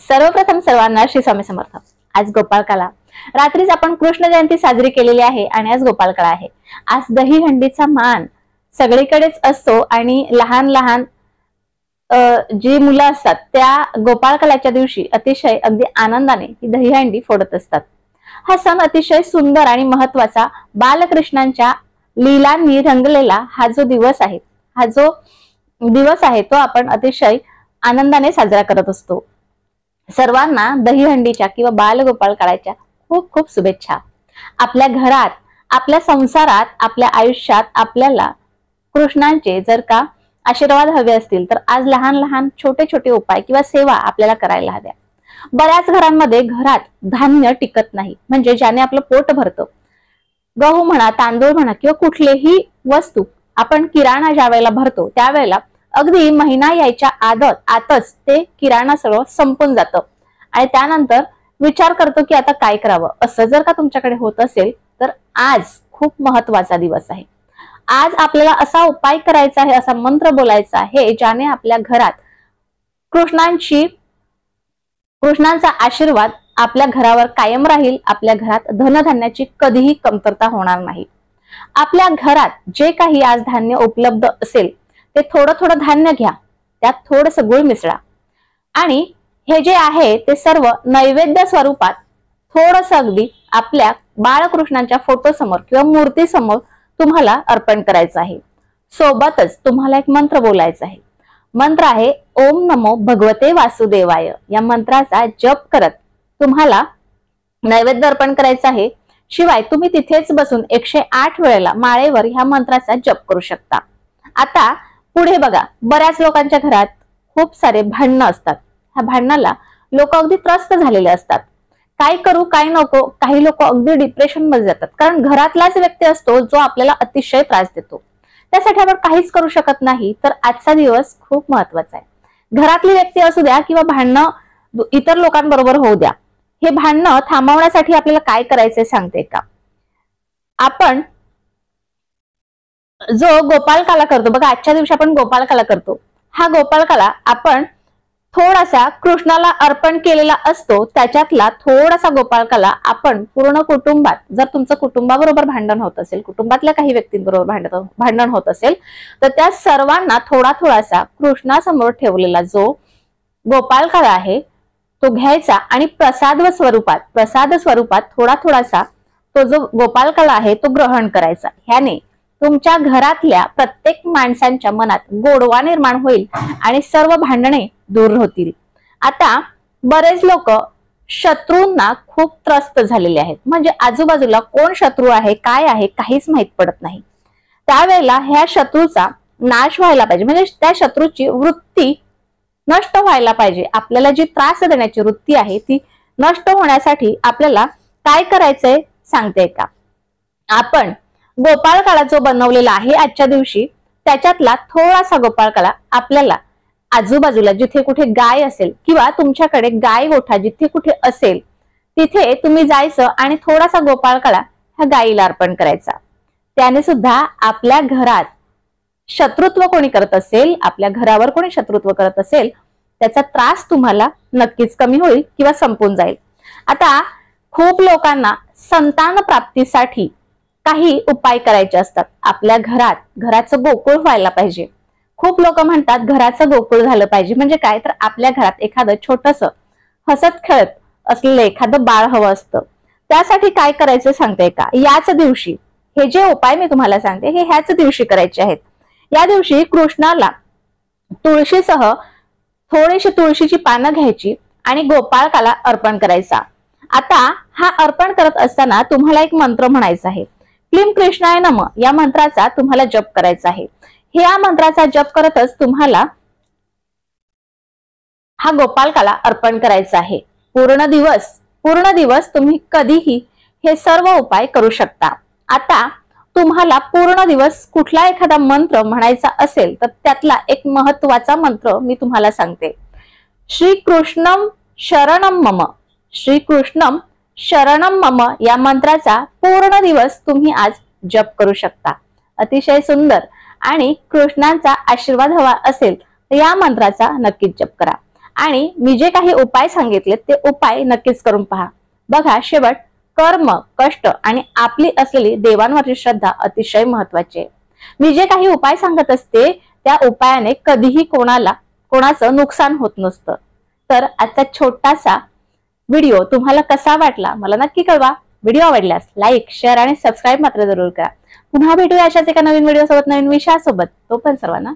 सर्वप्रथम सर्वांना श्री स्वामी समर्थ। आज गोपाळकाला रात्रीच आपण कृष्ण जयंती साजरी केलेली आहे आणि आज गोपाळकाला आहे। आज दहीहंडीचा मान सगळीकडेच असतो आणि लहान लहान जी मुलं असतात त्या गोपाळकालाच्या दिवशी अतिशय अगदी आनंदाने ही दहीहंडी फोडत असतात। हा सण अतिशय सुंदर आणि महत्वाचा बालकृष्णांच्या लीलांनी रंगलेला हा जो दिवस आहे तो आपण अतिशय आनंदाने साजरा करत असतो। सर्वांना दहीहंडीच्या किंवा बालगोपाळकाळाच्या खूप खूप शुभेच्छा। आपल्या घरात, आपल्या संसारात, आपल्या आयुष्यात आपल्याला कृष्णांचे जर का आशीर्वाद हवे असतील तर आज लहान लहान छोटे छोटे उपाय किंवा सेवा आपल्याला करायला हव्या। बऱ्याच घरांमध्ये घरात धान्य टिकत नाही, म्हणजे ज्याने आपलं पोट भरतं। गहू म्हणा, तांदूळ म्हणा किंवा कुठलीही वस्तू आपण किराणा ज्या वेळेला भरतो त्यावेळेला अगदी महिना यायच्या आतच ते किराणा सगळं संपून जातं आणि त्यानंतर विचार करतो की आता काय करावं। असं जर का तुमच्याकडे होत असेल तर आज खूप महत्वाचा दिवस आहे। आज आपल्याला असा उपाय करायचा आहे, असा मंत्र बोलायचा आहे ज्याने आपल्या घरात कृष्णांचा आशीर्वाद आपल्या घरावर कायम राहील। आपल्या घरात धनधान्याची कधीही कमतरता होणार नाही। आपल्या घरात जे काही आज धान्य उपलब्ध असेल ते थोडं थोडं धान्य घ्या, त्यात थोडंसं गुळ मिसळा आणि हे जे आहे ते सर्व नैवेद्य स्वरूपात थोडंसं अगदी आपल्या बाळकृष्णांच्या फोटो समोर किंवा मूर्ती समोर तुम्हाला अर्पण करायचं आहे। सोबतच तुम्हाला एक मंत्र बोलायचा आहे। मंत्र आहे ओम नमो भगवते वासुदेवाय। या मंत्राचा जप करत तुम्हाला नैवेद्य अर्पण करायचा आहे। शिवाय तुम्ही तिथेच बसून 108 वेळेला माळेवर ह्या मंत्राचा जप करू शकता। आता पुढे बघा, बऱ्याच लोकांच्या घरात खूप सारे भांडणं असतात। ह्या भांडणाला लोक अगदी त्रस्त झालेले असतात। काय करू काय नको, काही लोक अगदी डिप्रेशन मध्ये जातात, कारण घरातलाच व्यक्ती असतो जो आपल्याला अतिशय त्रास देतो। त्यासाठी आपण काहीच करू शकत नाही। तर आजचा दिवस खूप महत्वाचा आहे। घरातली व्यक्ती असू द्या किंवा भांडणं इतर लोकांबरोबर होऊ द्या, हे भांडणं थांबवण्यासाठी आपल्याला काय करायचंय सांगते का? आपण जो गोपाळकाला करतो बघा, आजच्या दिवशी आपण गोपाळकाला करतो। हा गोपाळकाला आपण थोडासा कृष्णाला अर्पण केलेला असतो, त्याच्यातला थोडासा गोपाळकाला आपण पूर्ण कुटुंबात, जर तुमचं कुटुंबाबरोबर भांडण होत असेल, कुटुंबातल्या काही व्यक्तींबरोबर भांडण होत असेल तर त्या सर्वांना थोडा थोडासा कृष्णासमोर ठेवलेला जो गोपाळकाला आहे तो घ्यायचा आणि प्रसाद स्वरूपात थोडा थोडासा तो जो गोपाळकाला आहे तो ग्रहण करायचा। ह्याने तुमच्या घरातल्या प्रत्येक माणसांच्या मनात गोडवा निर्माण होईल आणि सर्व भांडणे दूर होतील। आता बरेच लोक शत्रूंना खूप त्रस्त झालेले आहेत, म्हणजे आजूबाजूला कोण शत्रू आहे काय आहे काहीच माहित पडत नाही। त्यावेळेला ह्या शत्रूचा नाश व्हायला पाहिजे, म्हणजे त्या शत्रूची वृत्ती नष्ट व्हायला पाहिजे। आपल्याला जी त्रास देण्याची वृत्ती आहे ती नष्ट होण्यासाठी आपल्याला काय करायचंय सांगते का? आपण गोपाळकाला जो बनवलेला आहे आजच्या दिवशी त्याच्यातला थोडासा गोपाळकाला आपल्याला आजूबाजूला जिथे कुठे गाय असेल किंवा तुमच्याकडे गाय गोठा जिथे कुठे असेल तिथे तुम्ही जायचं आणि थोडासा गोपाळकाला ह्या गायीला अर्पण करायचा। त्याने सुद्धा आपल्या घरात शत्रुत्व कोणी करत असेल, आपल्या घरावर कोणी शत्रुत्व करत असेल त्याचा त्रास तुम्हाला नक्कीच कमी होईल किंवा संपून जाईल। आता खूप लोकांना संतान प्राप्तीसाठी काही उपाय करायचे असतात। आपल्या घराचं गोकुळ व्हायला पाहिजे। खूप लोक म्हणतात घराचं गोकुळ झालं पाहिजे, म्हणजे काय तर आपल्या घरात एखादं छोटंसं हसत खेळत असलेलं एखादं बाळ हवं असतं। त्यासाठी काय करायचं सांगते का? याच दिवशी हे जे उपाय मी तुम्हाला सांगते हे ह्याच दिवशी करायचे आहेत। या दिवशी कृष्णाला तुळशीसह थोडीशी तुळशीची पानं घ्यायची आणि गोपाळकाला अर्पण करायचा। आता हा अर्पण करत असताना तुम्हाला एक मंत्र म्हणायचा आहे, क्लीम कृष्णाय नमः। या मंत्राचा तुम्हाला जप करायचा आहे। या मंत्राचा जप करतच तुम्हाला हा गोपाळकाला अर्पण करायचा आहे। पूर्ण दिवस तुम्ही कधीही हे सर्व उपाय करू शकता। आता तुम्हाला पूर्ण दिवस कुठला एखादा मंत्र म्हणायचा असेल तर त्यातला एक महत्वाचा मंत्र मी तुम्हाला सांगते। श्री कृष्णम शरणम मम, श्री कृष्णम शरणम मम या मंत्राचा पूर्ण दिवस तुम्ही आज जप करू शकता। अतिशय सुंदर आणि कृष्णांचा आशीर्वाद हवा असेल तर या मंत्राचा नक्कीच जप करा। आणि मी जे काही उपाय सांगितले ते उपाय नक्कीच करून पहा। बघा, शेवट कर्म, कष्ट आणि आपली असलेली देवांवरची श्रद्धा अतिशय महत्वाची आहे। मी जे काही उपाय सांगत असते त्या उपायाने कधीही कोणाचं नुकसान होत नसतं। तर आजचा छोटासा व्हिडिओ तुम्हाला कसा वाटला मला नक्की कळवा। व्हिडिओ आवडल्यास लाईक, शेअर आणि सबस्क्राईब मात्र जरूर करा। पुन्हा भेटूया अशाच एका नवीन व्हिडिओ सोबत, नवीन विषयासोबत। तो पण सर्वांना